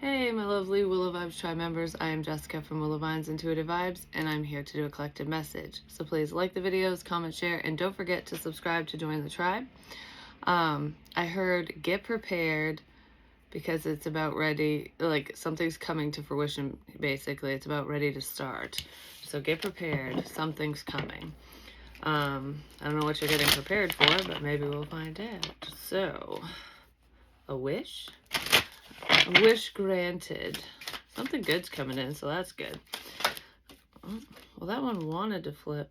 Hey, my lovely Willow Vibes Tribe members. I am Jessica from Willow Vines Intuitive Vibes, and I'm here to do a collective message. So please like the videos, comment, share, and don't forget to subscribe to join the tribe. I heard get prepared because it's about ready, like something's coming to fruition, basically. It's about ready to start. So get prepared. Something's coming. I don't know what you're getting prepared for, but maybe we'll find out. So, a wish? A wish granted. Something good's coming in, so that's good. Well, that one wanted to flip.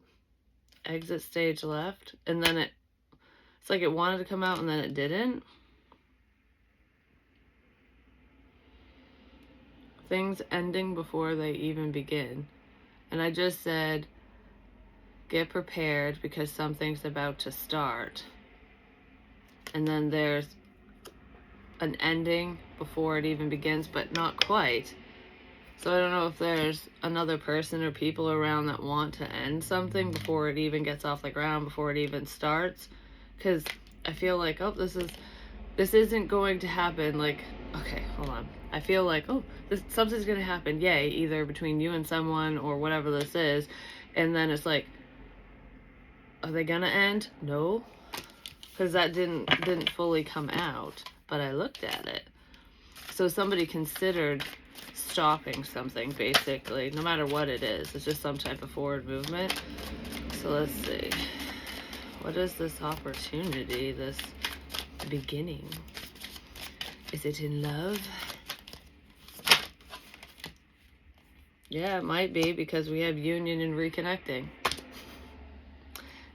Exit stage left, and then it's like it wanted to come out and then it didn't. Things ending before they even begin. And I just said, get prepared because something's about to start. And then there's an ending before it even begins, but not quite. So I don't know if there's another person or people around that want to end something before it even gets off the ground, before it even starts. Because I feel like, oh, this isn't going to happen. Like, okay, hold on. I feel like, oh, something's going to happen. Yay, either between you and someone or whatever this is. And then it's like, are they going to end? No. Because that didn't fully come out. But I looked at it. So somebody considered stopping something, basically, no matter what it is. It's just some type of forward movement. So let's see. What is this opportunity, this beginning? Is it in love? Yeah, it might be, because we have union and reconnecting.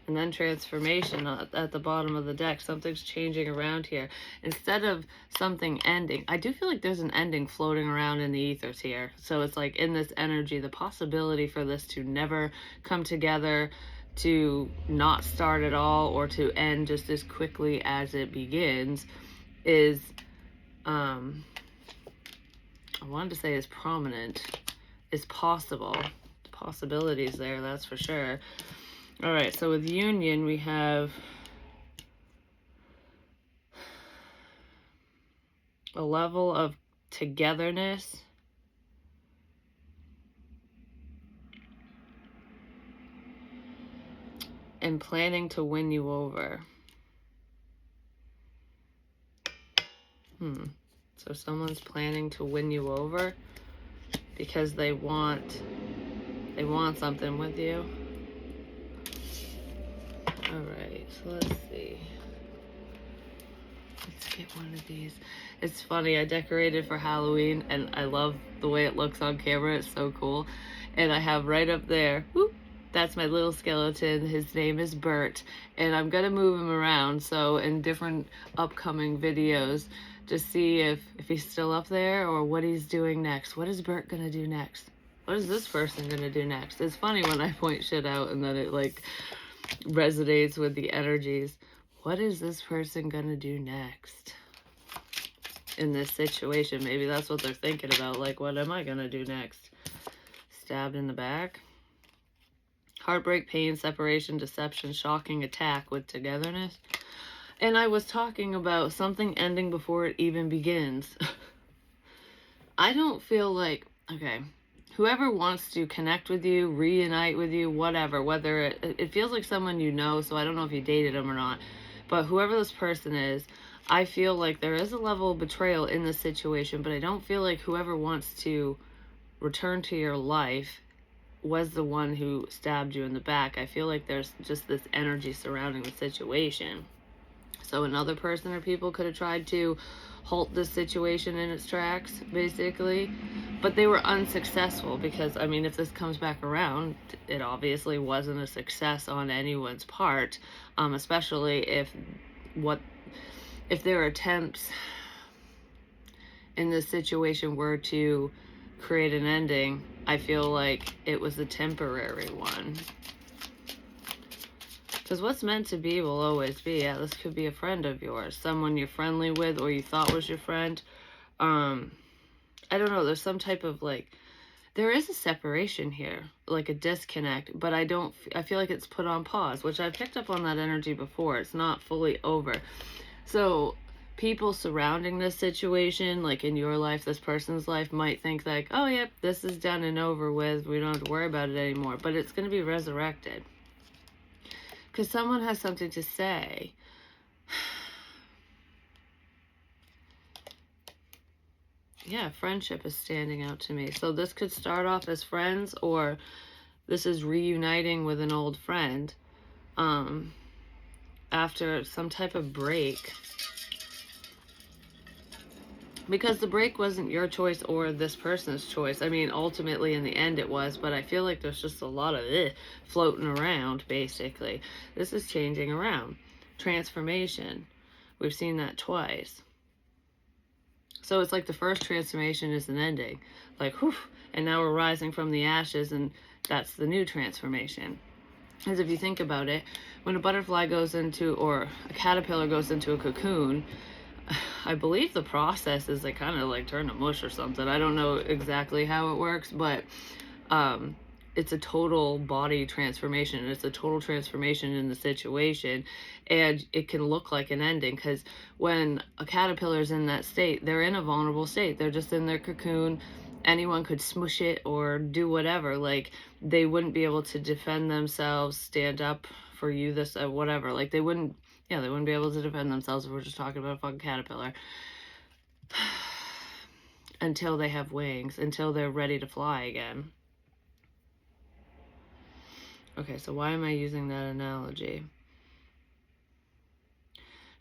And then transformation at the bottom of the deck. Something's changing around here. Instead of something ending, I do feel like there's an ending floating around in the ethers here. So it's like in this energy, the possibility for this to never come together, to not start at all, or to end just as quickly as it begins is, I wanted to say is prominent, is possible. The possibilities there, that's for sure. All right, so with union, we have a level of togetherness and planning to win you over. So someone's planning to win you over because they want something with you. All right, so let's see. Let's get one of these. It's funny, I decorated for Halloween, and I love the way it looks on camera. It's so cool. And I have right up there, whoop, that's my little skeleton. His name is Bert, and I'm gonna move him around, so in different upcoming videos, just see if he's still up there or what he's doing next. What is Bert gonna do next? What is this person gonna do next? It's funny when I point shit out and then it like resonates with the energies. What is this person gonna do next in this situation? Maybe that's what they're thinking about. Like, what am I gonna do next? Stabbed in the back. Heartbreak, pain, separation, deception, shocking attack with togetherness. And I was talking about something ending before it even begins. I don't feel like, okay, whoever wants to connect with you, reunite with you, whatever, whether it feels like someone you know, so I don't know if you dated them or not, but whoever this person is, I feel like there is a level of betrayal in this situation, but I don't feel like whoever wants to return to your life was the one who stabbed you in the back. I feel like there's just this energy surrounding the situation. So another person or people could have tried to halt this situation in its tracks, basically, but they were unsuccessful because, I mean, if this comes back around, it obviously wasn't a success on anyone's part, especially if their attempts in this situation were to create an ending. I feel like it was a temporary one. Because what's meant to be will always be. Yeah, this could be a friend of yours, someone you're friendly with or you thought was your friend. I don't know, there's some type of like, there is a separation here, like a disconnect, but I feel like it's put on pause, which I picked up on that energy before. It's not fully over. So people surrounding this situation, like in your life, this person's life, might think like, oh yeah, this is done and over with, we don't have to worry about it anymore. But it's going to be resurrected because someone has something to say. Yeah, friendship is standing out to me. So this could start off as friends, or this is reuniting with an old friend after some type of break. Because the break wasn't your choice or this person's choice. I mean, ultimately in the end it was, but I feel like there's just a lot of it floating around, basically. This is changing around. Transformation. We've seen that twice. So it's like the first transformation is an ending. Like, whew, and now we're rising from the ashes, and that's the new transformation. Because if you think about it, when a butterfly goes into, or a caterpillar goes into a cocoon, I believe the process is they kind of like turn to mush or something. I don't know exactly how it works, but it's a total body transformation. It's a total transformation in the situation, and it can look like an ending, because when a caterpillar's in that state, they're in a vulnerable state. They're just in their cocoon. Anyone could smush it or do whatever. Like, they wouldn't be able to defend themselves, stand up for you, this, whatever. Like, they wouldn't be able to defend themselves if we're just talking about a fucking caterpillar. Until they have wings, until they're ready to fly again. Okay, so why am I using that analogy?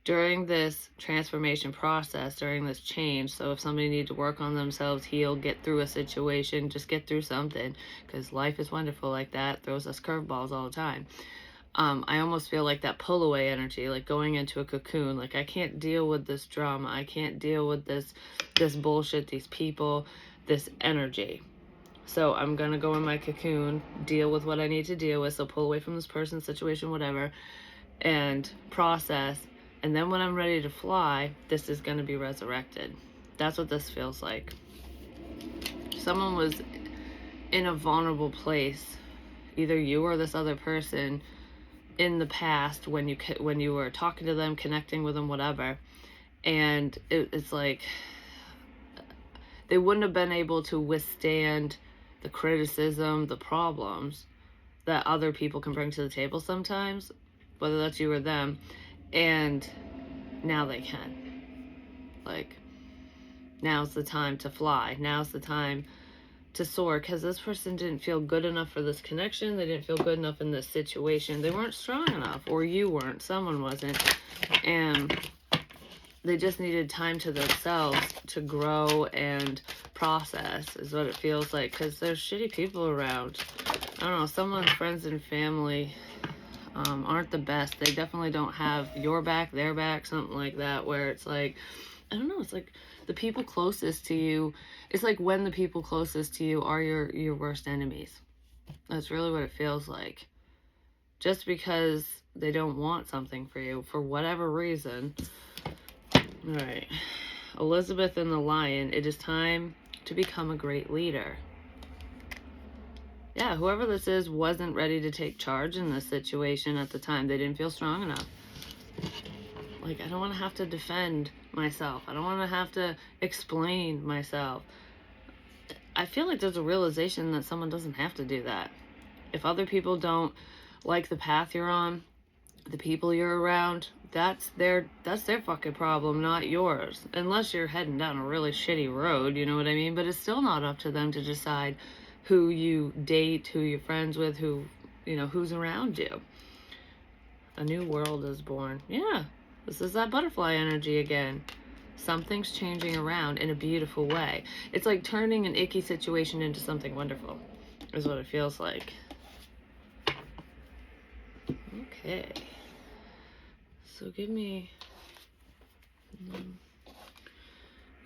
During this transformation process, during this change, so if somebody needs to work on themselves, heal, get through a situation, just get through something, because life is wonderful like that, throws us curveballs all the time. I almost feel like that pull away energy, like going into a cocoon. Like, I can't deal with this drama. I can't deal with this bullshit, these people, this energy. So I'm going to go in my cocoon, deal with what I need to deal with. So pull away from this person, situation, whatever, and process. And then when I'm ready to fly, this is going to be resurrected. That's what this feels like. Someone was in a vulnerable place, either you or this other person, in the past when you were talking to them, connecting with them, whatever, and it's like they wouldn't have been able to withstand the criticism, the problems that other people can bring to the table sometimes, whether that's you or them, and now they can. Like, now's the time to fly. Now's the time to soar, because this person didn't feel good enough for this connection. They didn't feel good enough in this situation. They weren't strong enough, or you weren't, someone wasn't, and they just needed time to themselves to grow and process, is what it feels like, because there's shitty people around. I don't know, someone's friends and family aren't the best. They definitely don't have your back, their back, something like that, where it's like, I don't know, it's like the people closest to you, it's like when the people closest to you are your worst enemies. That's really what it feels like. Just because they don't want something for you, for whatever reason. Alright. Elizabeth and the Lion, it is time to become a great leader. Yeah, whoever this is wasn't ready to take charge in this situation at the time. They didn't feel strong enough. Like, I don't want to have to defend myself. I don't want to have to explain myself. I feel like there's a realization that someone doesn't have to do that. If other people don't like the path you're on, the people you're around, that's their fucking problem, not yours. Unless you're heading down a really shitty road, you know what I mean? But it's still not up to them to decide who you date, who you're friends with, who, you know, who's around you. A new world is born. Yeah, this is that butterfly energy again. Something's changing around in a beautiful way. It's like turning an icky situation into something wonderful, is what it feels like. Okay. So give me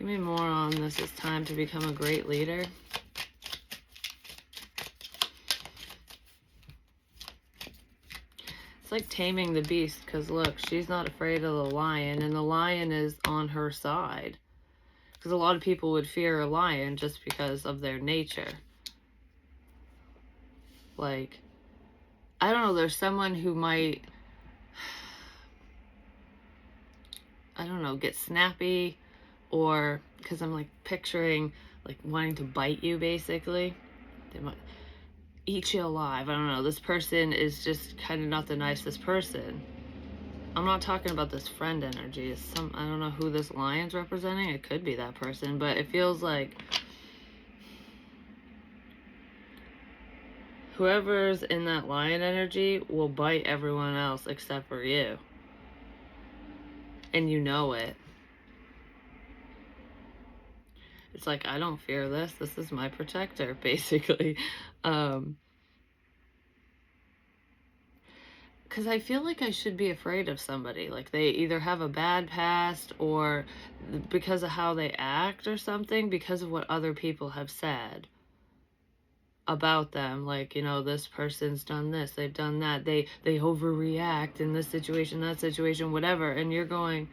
more on this. It's time to become a great leader. It's like taming the beast, because look, she's not afraid of the lion, and the lion is on her side. Because a lot of people would fear a lion just because of their nature. Like, I don't know, there's someone who might I don't know, get snappy, or because I'm like picturing like wanting to bite you basically. They might eat you alive. I don't know. This person is just kind of not the nicest person. I'm not talking about this friend energy. It's I don't know who this lion's representing. It could be that person, but it feels like whoever's in that lion energy will bite everyone else except for you. And you know it. It's like, I don't fear this. This is my protector, basically. Because I feel like I should be afraid of somebody. Like they either have a bad past, or because of how they act or something, because of what other people have said about them. Like, you know, this person's done this, they've done that, they overreact in this situation, that situation, whatever. And you're going,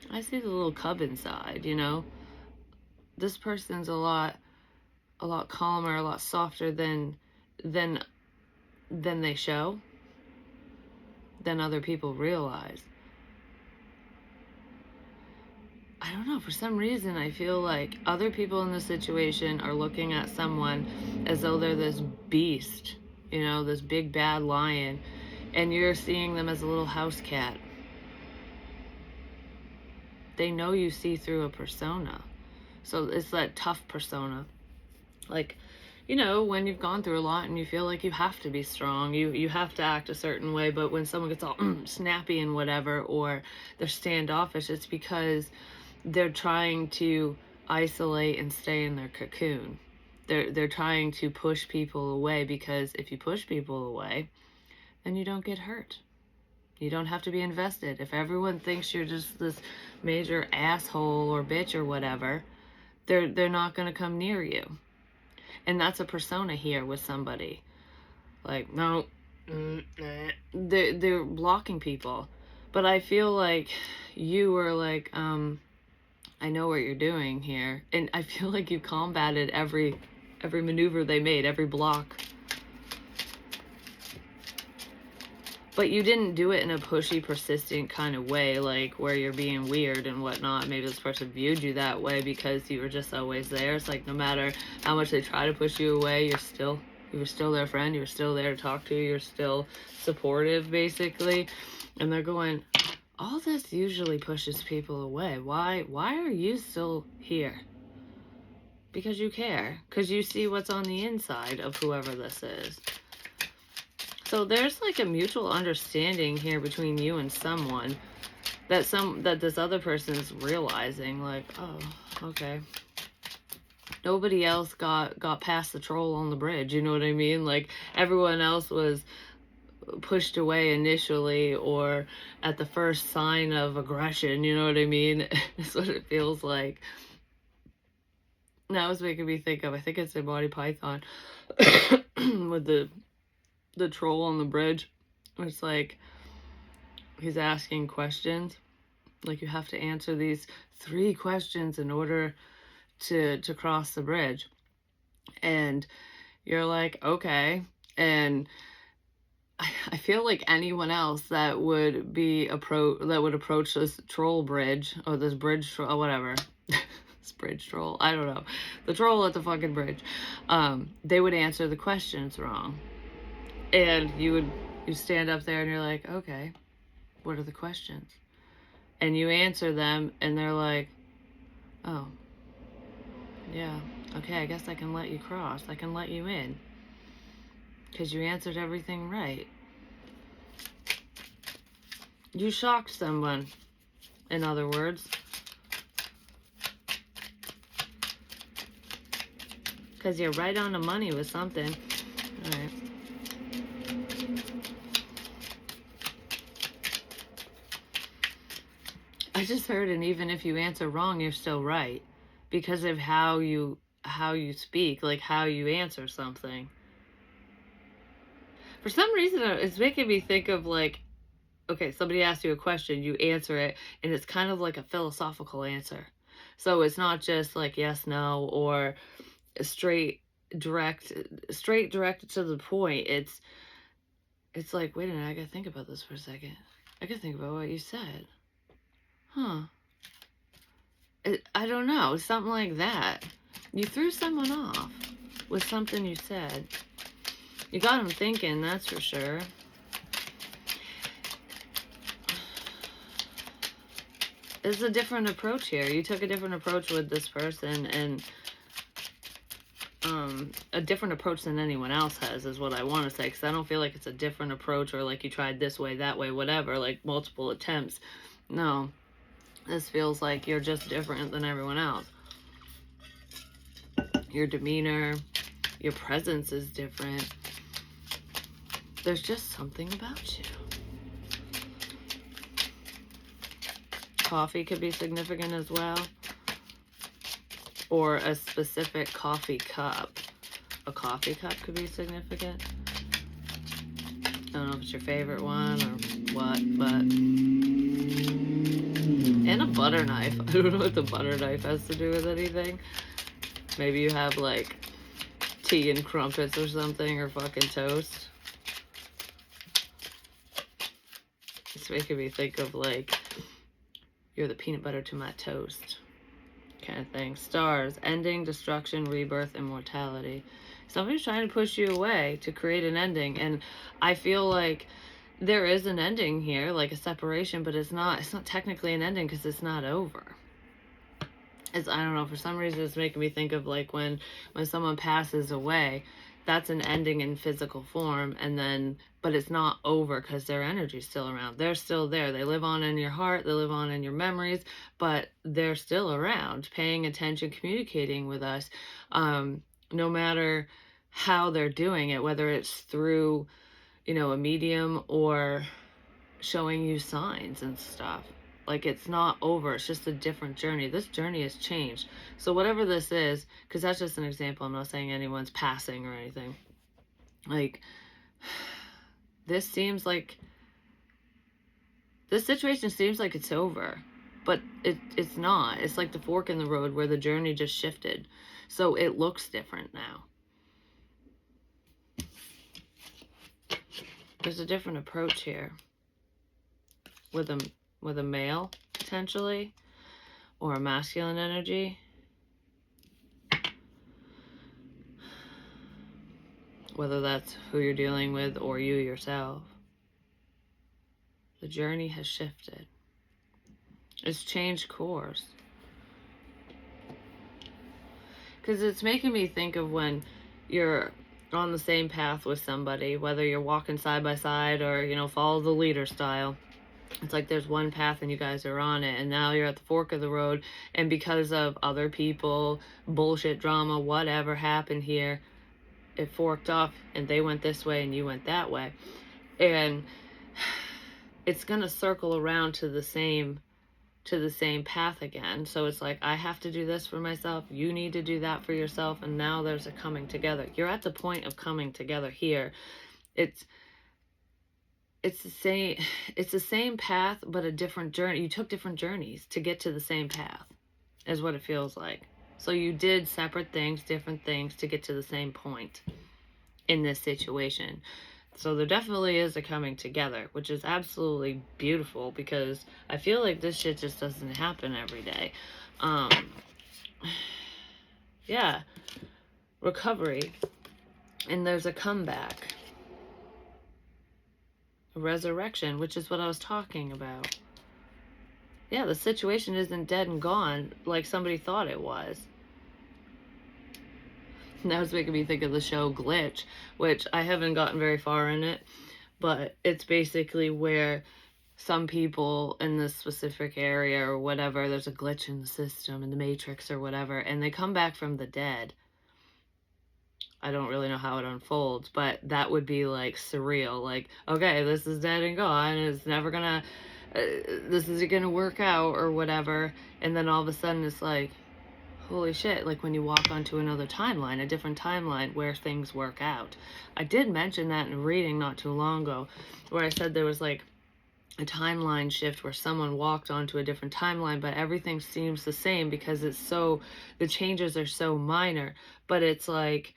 I see the little cub inside, you know? This person's a lot calmer, a lot softer than they show, than other people realize. I don't know, for some reason I feel like other people in this situation are looking at someone as though they're this beast, you know, this big bad lion, and you're seeing them as a little house cat. They know you see through a persona. So it's that tough persona. Like, you know, when you've gone through a lot and you feel like you have to be strong, you have to act a certain way, but when someone gets all snappy and whatever, or they're standoffish, it's because they're trying to isolate and stay in their cocoon. They're trying to push people away, because if you push people away, then you don't get hurt. You don't have to be invested. If everyone thinks you're just this major asshole or bitch or whatever, they're not going to come near you. And that's a persona here with somebody. Like, no, they're blocking people. But I feel like you were like, I know what you're doing here. And I feel like you combated every maneuver they made, every block. But you didn't do it in a pushy, persistent kind of way, like where you're being weird and whatnot. Maybe this person viewed you that way because you were just always there. It's like no matter how much they try to push you away, you were still their friend. You were still there to talk to. You're still supportive, basically. And they're going, all this usually pushes people away. Why are you still here? Because you care. Because you see what's on the inside of whoever this is. So there's like a mutual understanding here between you and someone that this other person's realizing, like, oh, okay. Nobody else got past the troll on the bridge, you know what I mean? Like everyone else was pushed away initially, or at the first sign of aggression, you know what I mean? That's what it feels like. Now it's making me think of, I think it's a Monty Python with the troll on the bridge. It's like he's asking questions, like you have to answer these 3 questions in order to cross the bridge, and you're like, okay. And I feel like anyone else that would approach this troll bridge, or this bridge troll, or whatever, this bridge troll, I don't know, the troll at the fucking bridge, they would answer the questions wrong. And you stand up there and you're like, okay, what are the questions? And you answer them and they're like, oh, yeah, okay, I guess I can let you cross. I can let you in. Because you answered everything right. You shocked someone, in other words. Because you're right on the money with something. All right. I just heard, and even if you answer wrong, you're still right, because of how you speak, like how you answer something. For some reason, it's making me think of like, okay, somebody asks you a question, you answer it, and it's kind of like a philosophical answer. So it's not just like yes, no, or straight direct to the point. It's like, wait a minute, I gotta think about this for a second. I gotta think about what you said. Huh. I don't know, something like that. You threw someone off with something you said. You got them thinking, that's for sure. It's a different approach here. You took a different approach with this person, and a different approach than anyone else has is what I want to say, because I don't feel like it's a different approach or like you tried this way, that way, whatever, like multiple attempts. No, this feels like you're just different than everyone else. Your demeanor, your presence is different. There's just something about you. Coffee could be significant as well, or a specific coffee cup. A coffee cup could be significant. I don't know if it's your favorite one or what, but... And a butter knife. I don't know what the butter knife has to do with anything. Maybe you have, like, tea and crumpets or something, or fucking toast. It's making me think of, like, you're the peanut butter to my toast kind of thing. Stars, ending, destruction, rebirth, immortality. Somebody's trying to push you away to create an ending, and I feel like there is an ending here, like a separation, but it's not technically an ending because it's not over. I don't know, for some reason it's making me think of like when someone passes away, that's an ending in physical form, and then but it's not over because their energy's still around. They're still there. They live on in your heart, they live on in your memories, but they're still around, paying attention, communicating with us, no matter how they're doing it, whether it's through, you know, a medium or showing you signs and stuff. Like, it's not over. It's just a different journey. This journey has changed. So whatever this is, because that's just an example. I'm not saying anyone's passing or anything. Like, this situation seems like it's over, but it's not. It's like the fork in the road where the journey just shifted. So it looks different now. There's a different approach here with a male, potentially, or a masculine energy. Whether that's who you're dealing with or you yourself. The journey has shifted. It's changed course. Because it's making me think of when you're on the same path with somebody, whether you're walking side by side or, you know, follow the leader style. It's like there's one path and you guys are on it, and now you're at the fork of the road, and because of other people, bullshit, drama, whatever happened here, it forked off and they went this way and you went that way. And it's going to circle around to the same path again. So it's like, I have to do this for myself, you need to do that for yourself, and now there's a coming together. You're at the point of coming together here. It's the same path, but a different journey. You took different journeys to get to the same path, is what it feels like. So you did separate things, different things to get to the same point in this situation. So there definitely is a coming together, which is absolutely beautiful, because I feel like this shit just doesn't happen every day. Yeah. Recovery. And there's a comeback. A resurrection, which is what I was talking about. Yeah, the situation isn't dead and gone like somebody thought it was. That was making me think of the show Glitch, which I haven't gotten very far in it, but it's basically where some people in this specific area or whatever, there's a glitch in the system, in the Matrix or whatever, and they come back from the dead. I don't really know how it unfolds, but that would be like surreal. Like, okay, this is dead and gone, it's never gonna, this isn't gonna work out or whatever, and then all of a sudden it's like, holy shit, like when you walk onto another timeline, a different timeline where things work out. I did mention that in a reading not too long ago, where I said there was like a timeline shift where someone walked onto a different timeline, but everything seems the same because the changes are so minor. But it's like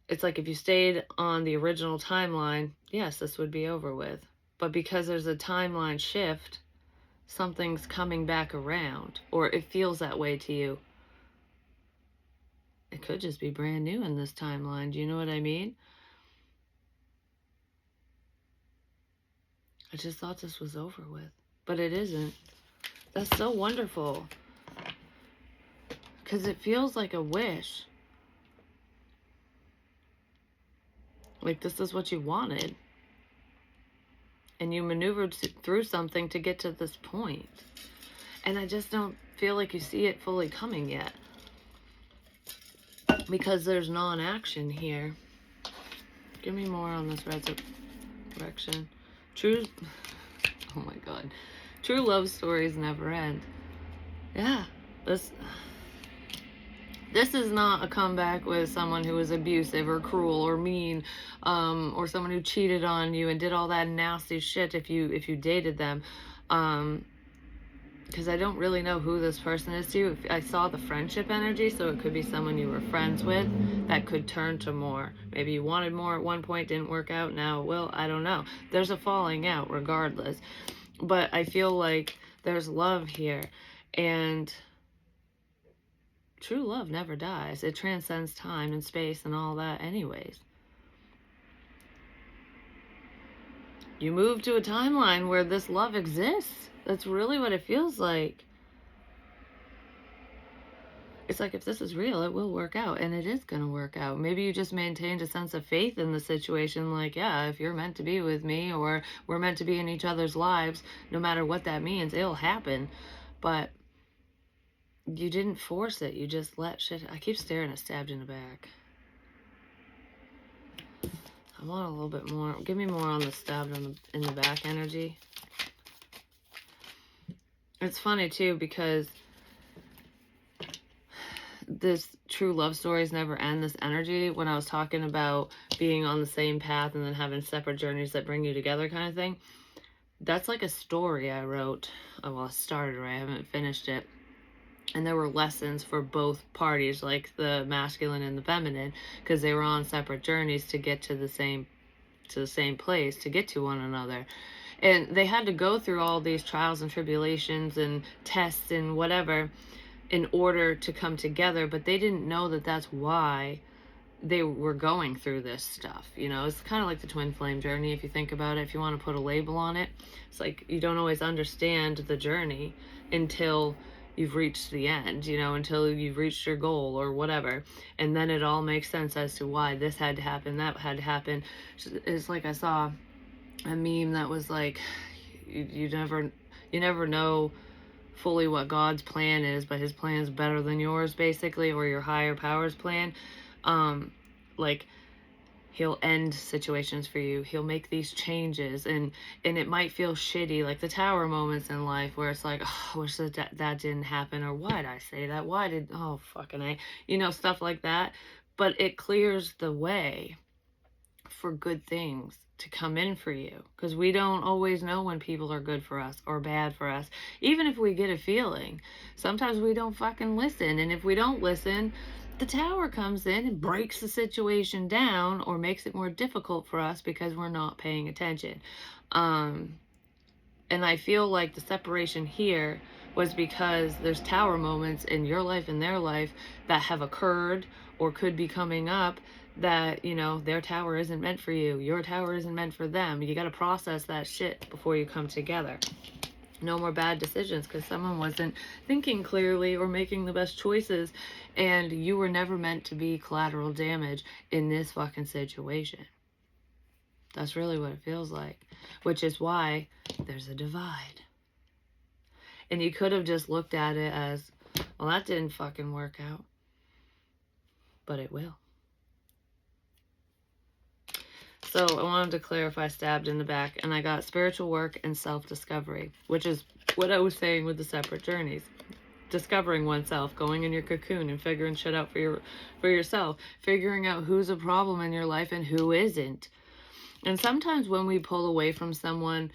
if you stayed on the original timeline, yes, this would be over with. But because there's a timeline shift, something's coming back around, or it feels that way to you. It could just be brand new in this timeline. Do you know what I mean? I just thought this was over with, but it isn't. That's so wonderful, because it feels like a wish. Like this is what you wanted. And you maneuvered through something to get to this point. And I just don't feel like you see it fully coming yet. Because there's non-action here. Give me more on this resurrection. True, oh my God. True love stories never end. Yeah, this is not a comeback with someone who was abusive or cruel or mean, or someone who cheated on you and did all that nasty shit if you dated them. Because I don't really know who this person is to you. I saw the friendship energy, so it could be someone you were friends with that could turn to more. Maybe you wanted more at one point, didn't work out, now it will. I don't know. There's a falling out regardless. But I feel like there's love here. And true love never dies. It transcends time and space and all that anyways. You move to a timeline where this love exists. That's really what it feels like. It's like, if this is real, it will work out, and it is going to work out. Maybe you just maintained a sense of faith in the situation, like, yeah, if you're meant to be with me, or we're meant to be in each other's lives, no matter what that means, it'll happen. But you didn't force it. You just let shit. I keep staring at stabbed in the back. I want a little bit more. Give me more on the stabbed in the back energy. It's funny too, because this true love stories never end, this energy, when I was talking about being on the same path and then having separate journeys that bring you together kind of thing, that's like a story I wrote. Oh, well, I started, right? I haven't finished it. And there were lessons for both parties, like the masculine and the feminine, because they were on separate journeys to get to the same place, to get to one another. And they had to go through all these trials and tribulations and tests and whatever in order to come together, but they didn't know that that's why they were going through this stuff. You know, it's kind of like the twin flame journey, if you think about it. If you want to put a label on it, it's like you don't always understand the journey until you've reached the end, you know, until you've reached your goal or whatever. And then it all makes sense as to why this had to happen, that had to happen. It's like I saw a meme that was like, you never know fully what God's plan is, but his plan is better than yours, basically, or your higher power's plan. Like, he'll end situations for you. He'll make these changes, and it might feel shitty, like the tower moments in life where it's like, oh, I wish that didn't happen, or why did I say that? Oh, fucking A, you know, stuff like that. But it clears the way for good things to come in for you, because we don't always know when people are good for us or bad for us. Even if we get a feeling, sometimes we don't fucking listen, and if we don't listen, the tower comes in and breaks the situation down or makes it more difficult for us because we're not paying attention. And I feel like the separation here was because there's tower moments in your life and their life that have occurred or could be coming up that, you know, their tower isn't meant for you. Your tower isn't meant for them. You got to process that shit before you come together. No more bad decisions because someone wasn't thinking clearly or making the best choices, and you were never meant to be collateral damage in this fucking situation. That's really what it feels like, which is why there's a divide. And you could have just looked at it as, well, that didn't fucking work out, but it will. So I wanted to clarify stabbed in the back, and I got spiritual work and self-discovery, which is what I was saying with the separate journeys. Discovering oneself, going in your cocoon and figuring shit out for yourself, figuring out who's a problem in your life and who isn't. And sometimes when we pull away from someone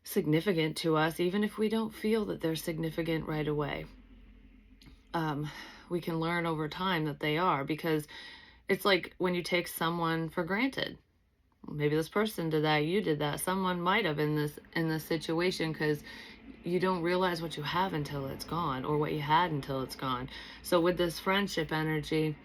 significant to us, even if we don't feel that they're significant right away, we can learn over time that they are, because it's like when you take someone for granted. Maybe this person did that, you did that, someone might have in this situation, because you don't realize what you have until it's gone, or what you had until it's gone. So with this friendship energy,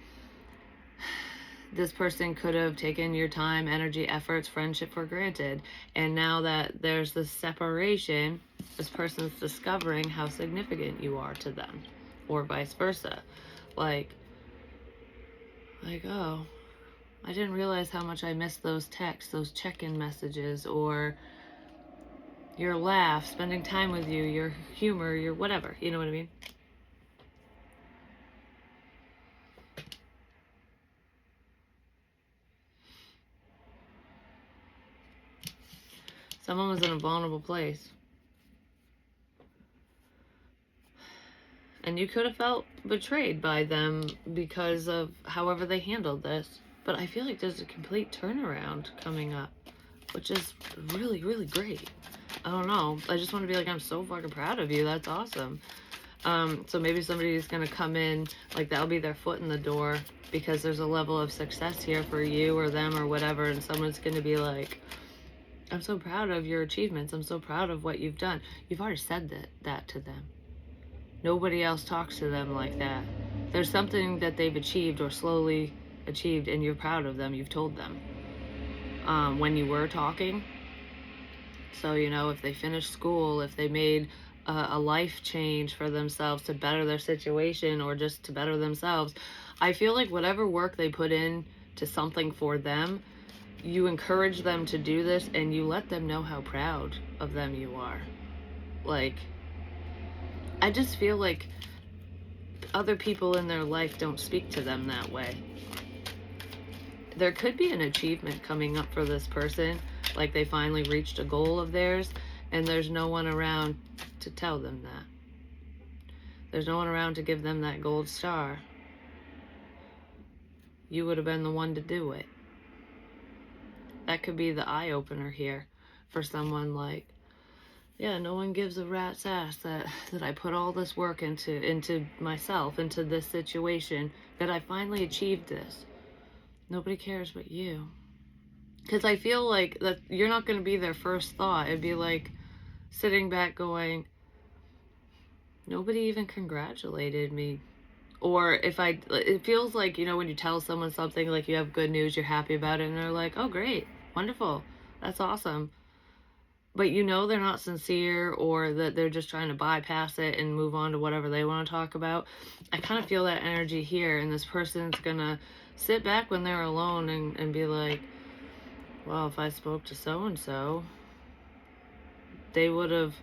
this person could have taken your time, energy, efforts, friendship for granted. And now that there's this separation, this person's discovering how significant you are to them, or vice versa. Like, oh, I didn't realize how much I missed those texts, those check-in messages, or your laugh, spending time with you, your humor, your whatever. You know what I mean? Someone was in a vulnerable place. And you could have felt betrayed by them because of however they handled this. But I feel like there's a complete turnaround coming up, which is really, really great. I don't know. I just want to be like, I'm so fucking proud of you. That's awesome. So maybe somebody's going to come in, like that'll be their foot in the door, because there's a level of success here for you or them or whatever. And someone's going to be like, I'm so proud of your achievements. I'm so proud of what you've done. You've already said that to them. Nobody else talks to them like that. There's something that they've achieved or slowly achieved, and you're proud of them. You've told them when you were talking. So, you know, if they finished school, if they made a life change for themselves to better their situation or just to better themselves, I feel like whatever work they put in to something for them, you encourage them to do this, and you let them know how proud of them you are. Like, I just feel like other people in their life don't speak to them that way. There could be an achievement coming up for this person, like they finally reached a goal of theirs, and there's no one around to tell them that. There's no one around to give them that gold star. You would have been the one to do it. That could be the eye-opener here for someone. Like, yeah, no one gives a rat's ass that I put all this work into myself, into this situation, that I finally achieved this. Nobody cares but you. Because I feel like that you're not going to be their first thought. It'd be like sitting back going, nobody even congratulated me. Or it feels like, you know, when you tell someone something, like you have good news, you're happy about it, and they're like, oh, great, wonderful, that's awesome. But you know they're not sincere, or that they're just trying to bypass it and move on to whatever they want to talk about. I kind of feel that energy here, and this person's gonna sit back when they're alone and be like, well, if I spoke to so-and-so, they would have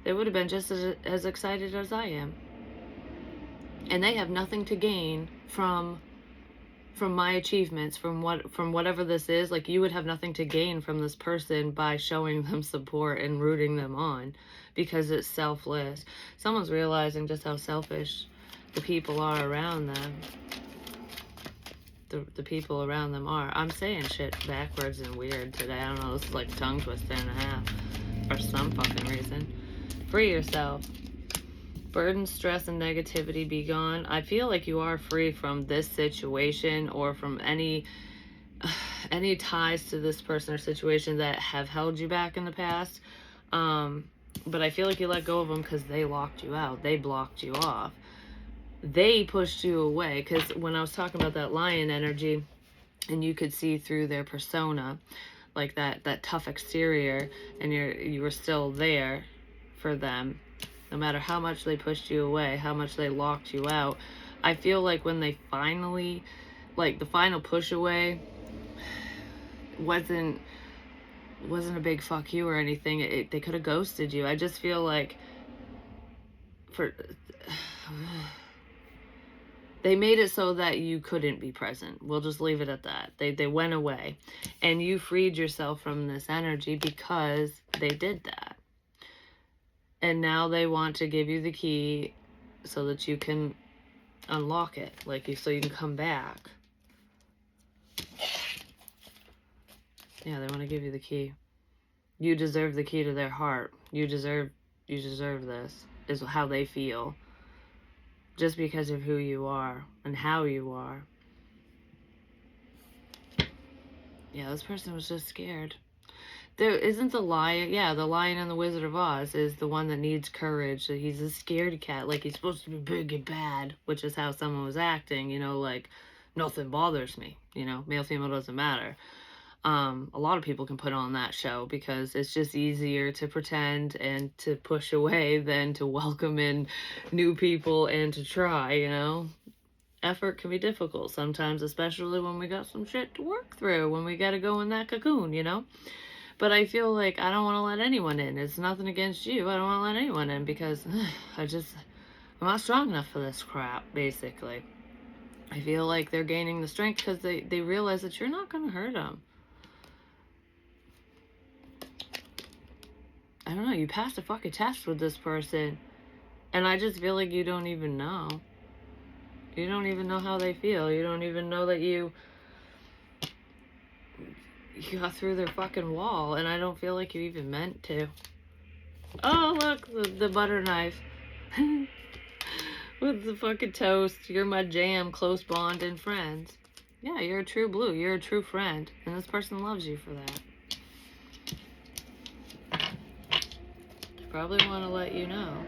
been just as excited as I am. And they have nothing to gain from my achievements, from whatever this is. Like, you would have nothing to gain from this person by showing them support and rooting them on, because it's selfless. Someone's realizing just how selfish the people are around them. The people around them are. I'm saying shit backwards and weird today. I don't know, this is like a tongue twister and a half for some fucking reason. Free yourself. Burden, stress, and negativity be gone. I feel like you are free from this situation, or from any ties to this person or situation that have held you back in the past. But I feel like you let go of them because they locked you out. They blocked you off. They pushed you away. Because when I was talking about that lion energy, and you could see through their persona, like that tough exterior, and you were still there for them, no matter how much they pushed you away, how much they locked you out. I feel like when they finally, like the final push away wasn't a big fuck you or anything. They could have ghosted you. I just feel like they made it so that you couldn't be present. We'll just leave it at that. They went away, and you freed yourself from this energy because they did that. And now they want to give you the key so that you can unlock it, so you can come back. Yeah, they want to give you the key. You deserve the key to their heart. You deserve this, is how they feel. Just because of who you are and how you are. Yeah, this person was just scared. there isn't the lion. Yeah, the Lion and the Wizard of Oz is the one that needs courage. So he's a scaredy cat, like he's supposed to be big and bad, which is how someone was acting. Like nothing bothers me. Male, female doesn't matter. A lot of people can put on that show because it's just easier to pretend and to push away than to welcome in new people and to try. Effort can be difficult sometimes, especially when we got some shit to work through, when we got to go in that cocoon. But I feel like I don't want to let anyone in. It's nothing against you. I don't want to let anyone in because I'm not strong enough for this crap, basically. I feel like they're gaining the strength because they realize that you're not going to hurt them. I don't know, you passed a fucking test with this person, and I just feel like you don't even know. You don't even know how they feel. You don't even know that you got through their fucking wall, and I don't feel like you even meant to. Oh, look, the butter knife. With the fucking toast. You're my jam, close bond, and friends. Yeah, you're a true blue. You're a true friend, and this person loves you for that. Probably want to let you know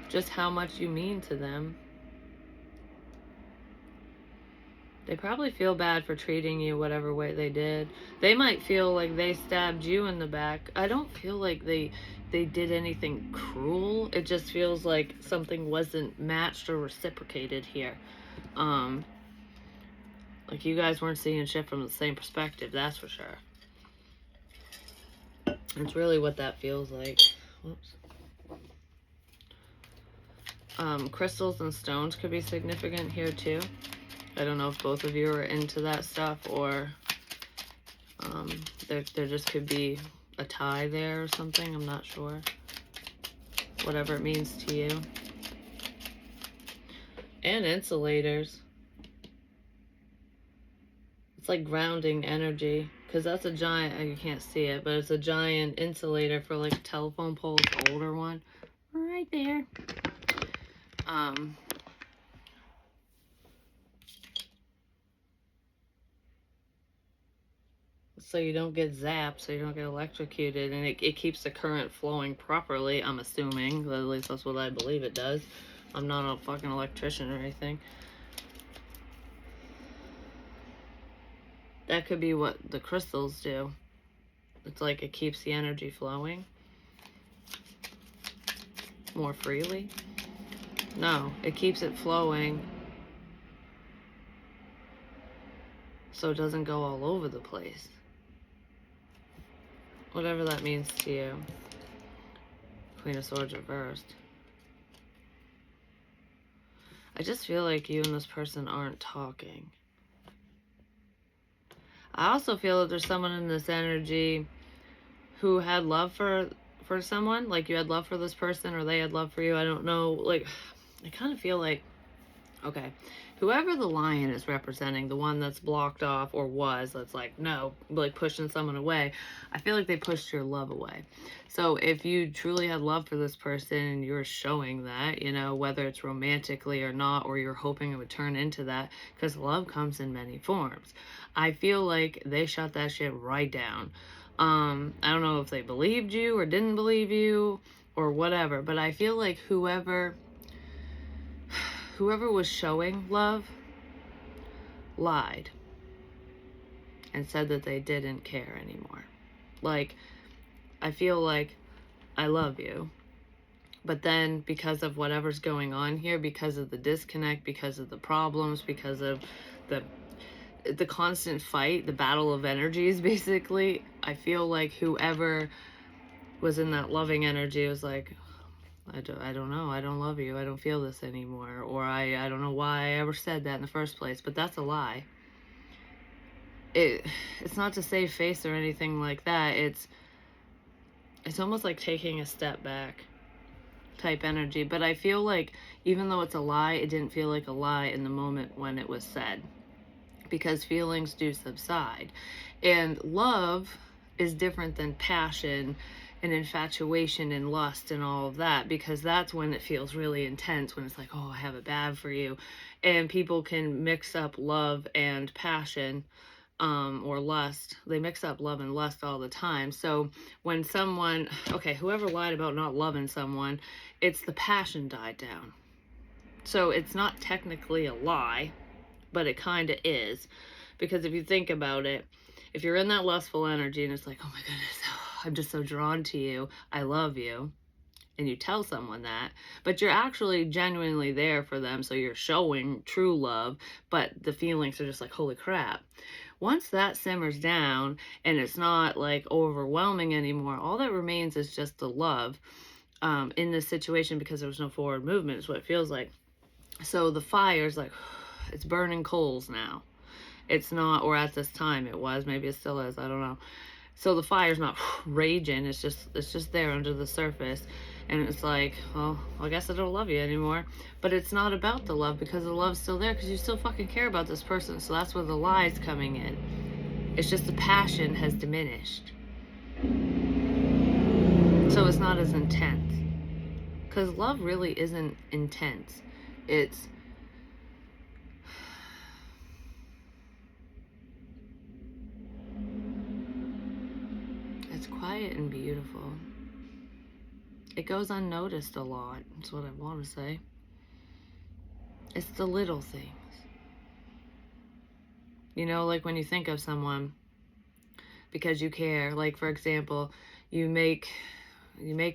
just how much you mean to them. They probably feel bad for treating you whatever way they did. They might feel like they stabbed you in the back. I don't feel like they did anything cruel. It just feels like something wasn't matched or reciprocated here. Like you guys weren't seeing shit from the same perspective, that's for sure. It's really what that feels like. Whoops. Crystals and stones could be significant here too. I don't know if both of you are into that stuff, or there just could be a tie there or something. I'm not sure. Whatever it means to you. And insulators. It's like grounding energy, because that's a giant, you can't see it, but it's a giant insulator for like a telephone pole, the older one. Right there. So you don't get zapped, so you don't get electrocuted, and it keeps the current flowing properly, I'm assuming. At least that's what I believe it does. I'm not a fucking electrician or anything. That could be what the crystals do. It's like it keeps the energy flowing more freely. No, it keeps it flowing so it doesn't go all over the place. Whatever that means to you. Queen of Swords reversed. I just feel like you and this person aren't talking. I also feel that there's someone in this energy who had love for someone. Like you had love for this person, or they had love for you. I don't know. Like, I kind of feel like, okay, whoever the lion is representing, the one that's blocked off or that's like, no, like pushing someone away, I feel like they pushed your love away. So if you truly had love for this person and you're showing that, whether it's romantically or not, or you're hoping it would turn into that, because love comes in many forms, I feel like they shut that shit right down. I don't know if they believed you or didn't believe you or whatever, but I feel like whoever was showing love lied and said that they didn't care anymore. Like, I feel like I love you, but then because of whatever's going on here, because of the disconnect, because of the problems, because of the constant fight, the battle of energies, basically, I feel like whoever was in that loving energy was like, I don't know, I don't love you, I don't feel this anymore, or I don't know why I ever said that in the first place, but that's a lie. It's not to save face or anything like that. It's almost like taking a step back type energy, but I feel like even though it's a lie, it didn't feel like a lie in the moment when it was said, because feelings do subside, and love is different than passion and infatuation and lust and all of that, because that's when it feels really intense, when it's like, oh, I have it bad for you. And people can mix up love and passion or lust. They mix up love and lust all the time. So when someone, okay, whoever lied about not loving someone, it's the passion died down. So it's not technically a lie, but it kind of is. Because if you think about it, if you're in that lustful energy and it's like, oh my goodness, I'm just so drawn to you, I love you, and you tell someone that, but you're actually genuinely there for them, so you're showing true love, but the feelings are just like, holy crap. Once that simmers down and it's not like overwhelming anymore, all that remains is just the love in this situation, because there was no forward movement, is what it feels like. So the fire's like, it's burning coals now. It's not, or at this time it was, maybe it still is, I don't know. So the fire's not raging, it's just there under the surface. And it's like, well, I guess I don't love you anymore. But it's not about the love, because the love's still there, because you still fucking care about this person. So that's where the lie's coming in. It's just the passion has diminished. So it's not as intense. Because love really isn't intense. It's quiet and beautiful. It goes unnoticed a lot, that's what I want to say. It's the little things. You know, like when you think of someone because you care, like for example, you make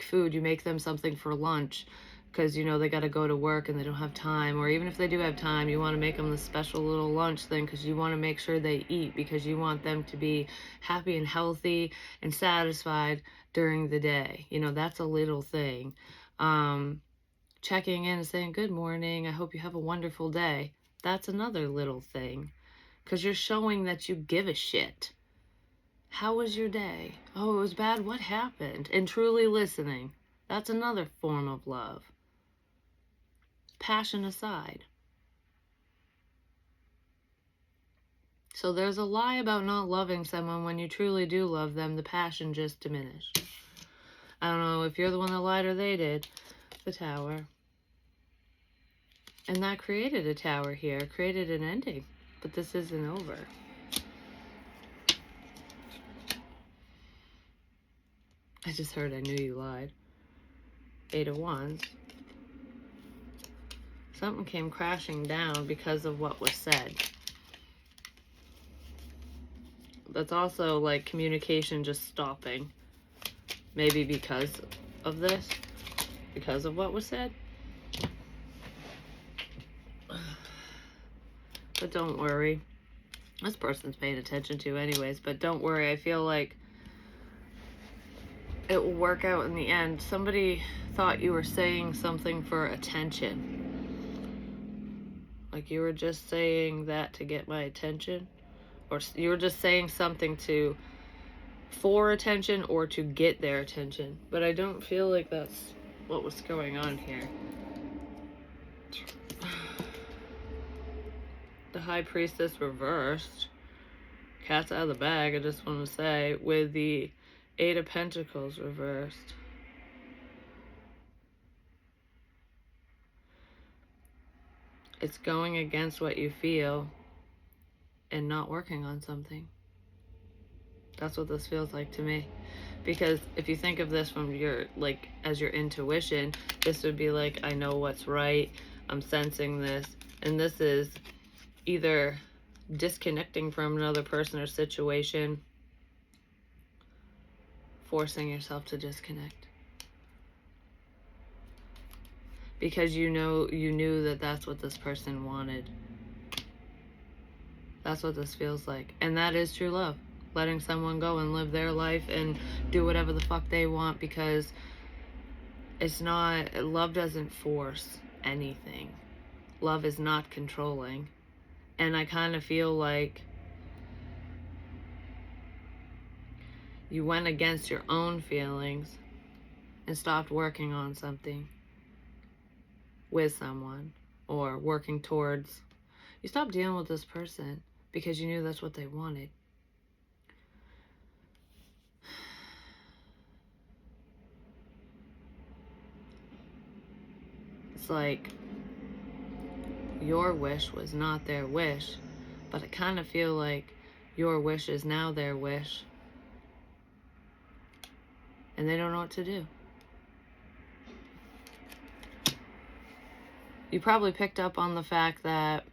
food, you make them something for lunch because you know they got to go to work and they don't have time, or even if they do have time, you want to make them the special little lunch thing because you want to make sure they eat, because you want them to be happy and healthy and satisfied during the day. You know, that's a little thing. Checking in and saying good morning, I hope you have a wonderful day, that's another little thing, because you're showing that you give a shit. How was your day? Oh, it was bad. What happened? And truly listening. That's another form of love. Passion aside. So there's a lie about not loving someone. When you truly do love them, the passion just diminished. I don't know if you're the one that lied or they did. The tower. And that created a tower here. Created an ending. But this isn't over. I just heard I knew you lied. 8 of Wands. Something came crashing down because of what was said. That's also like communication just stopping. Maybe because of this. Because of what was said. But don't worry. This person's paying attention to anyways. But don't worry. I feel like it will work out in the end. Somebody thought you were saying something for attention. Like you were just saying that to get my attention. Or you were just saying something for attention or to get their attention. But I don't feel like that's what was going on here. The High Priestess reversed. Cat's out of the bag, I just want to say, with the 8 of Pentacles reversed. It's going against what you feel and not working on something. That's what this feels like to me. Because if you think of this from your, like, as your intuition, this would be like, I know what's right, I'm sensing this, and this is either disconnecting from another person or situation, forcing yourself to disconnect. Because you knew that that's what this person wanted. That's what this feels like. And that is true love. Letting someone go and live their life and do whatever the fuck they want, because it's not, love doesn't force anything. Love is not controlling. And I kind of feel like you went against your own feelings and stopped working on something with someone, or working towards, you stopped dealing with this person because you knew that's what they wanted. It's like your wish was not their wish, but I kind of feel like Your wish is now their wish. And they don't know what to do. You probably picked up on the fact that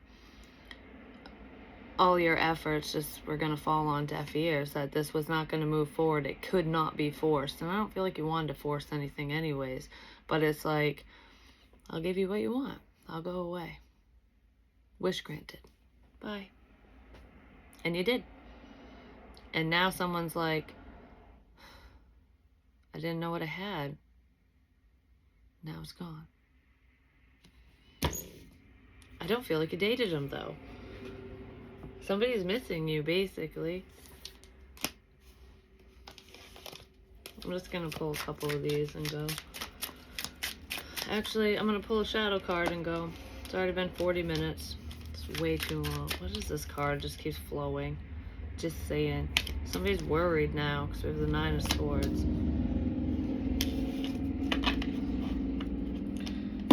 all your efforts just were going to fall on deaf ears, that this was not going to move forward. It could not be forced. And I don't feel like you wanted to force anything anyways. But it's like, I'll give you what you want. I'll go away. Wish granted. Bye. And you did. And now someone's like, I didn't know what I had. Now it's gone. I don't feel like you dated him, though. Somebody's missing you, basically. I'm just going to pull a couple of these and go. Actually, I'm going to pull a shadow card and go. It's already been 40 minutes. It's way too long. What is this card? Just keeps flowing. Just saying. Somebody's worried now because we have the 9 of Swords.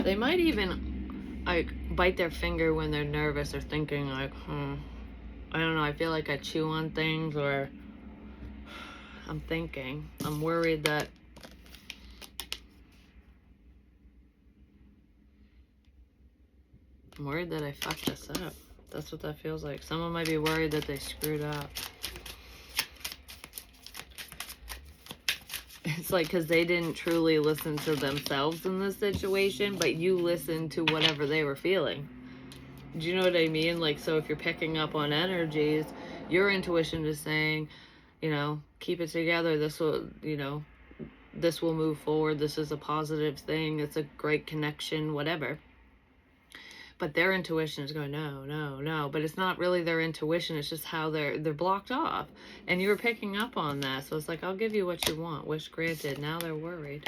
They might even, like, bite their finger when they're nervous or thinking, like, I don't know, I feel like I chew on things, or I'm thinking. I'm worried that I fucked this up. That's what that feels like. Someone might be worried that they screwed up. It's like, because they didn't truly listen to themselves in this situation, but you listened to whatever they were feeling. Do you know what I mean? Like, so if you're picking up on energies, your intuition is saying, you know, keep it together. This will, you know, this will move forward. This is a positive thing. It's a great connection, whatever. But their intuition is going, no, no, no. But it's not really their intuition. It's just how they're blocked off. And you were picking up on that. So it's like, I'll give you what you want. Wish granted. Now they're worried.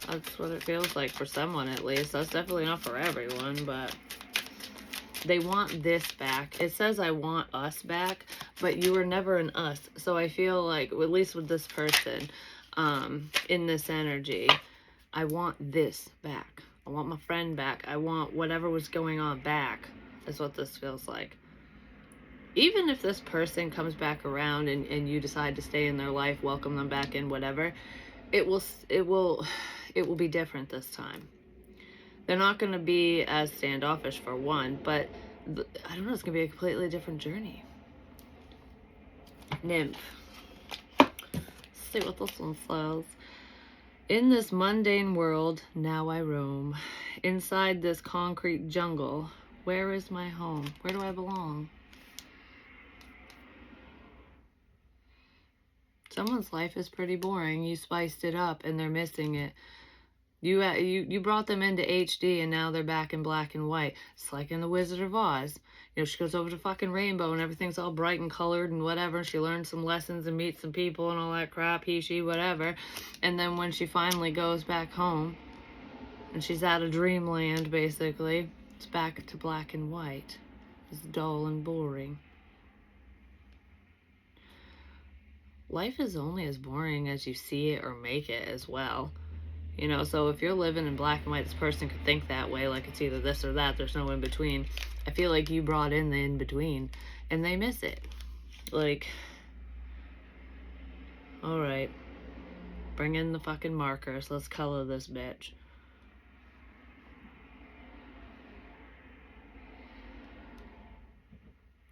That's what it feels like for someone, at least. That's definitely not for everyone, but they want this back. It says I want us back, but you were never an us. So I feel like, at least with this person, in this energy, I want this back. I want my friend back. I want whatever was going on back, is what this feels like. Even if this person comes back around and you decide to stay in their life, welcome them back in, whatever, it will be different this time. They're not going to be as standoffish, for one, but I don't know, it's going to be a completely different journey. Nymph. Let's see what this one says. In this mundane world, now I roam. Inside this concrete jungle, where is my home? Where do I belong? Someone's life is pretty boring. You spiced it up and they're missing it. You brought them into HD and now they're back in black and white. It's like in The Wizard of Oz. You know, she goes over to fucking Rainbow and everything's all bright and colored and whatever. She learns some lessons and meets some people and all that crap, he, she, whatever. And then when she finally goes back home and she's out of dreamland, basically, it's back to black and white. It's dull and boring. Life is only as boring as you see it or make it as well. You know, so if you're living in black and white, this person could think that way, like it's either this or that, there's no in between. I feel like you brought in the in between and they miss it. Like, all right, bring in the fucking markers. Let's color this bitch.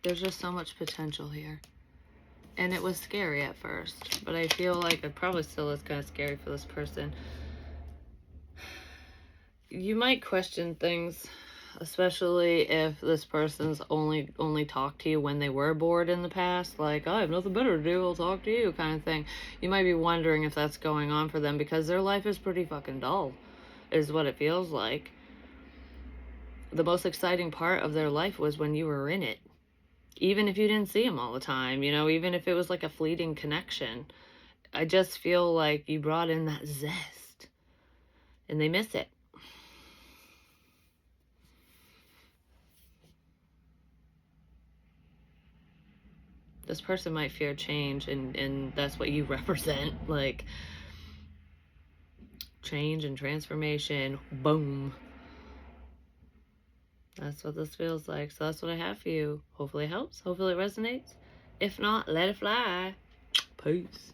There's just so much potential here. And it was scary at first, but I feel like it probably still is kind of scary for this person. You might question things, especially if this person's only talked to you when they were bored in the past, like, oh, I have nothing better to do, I'll talk to you, kind of thing. You might be wondering if that's going on for them because their life is pretty fucking dull, is what it feels like. The most exciting part of their life was when you were in it. Even if you didn't see them all the time, you know, even if it was like a fleeting connection. I just feel like you brought in that zest and they miss it. This person might fear change, and that's what you represent, like change and transformation. Boom. That's what this feels like. So that's what I have for you. Hopefully it helps. Hopefully it resonates. If not, let it fly. Peace.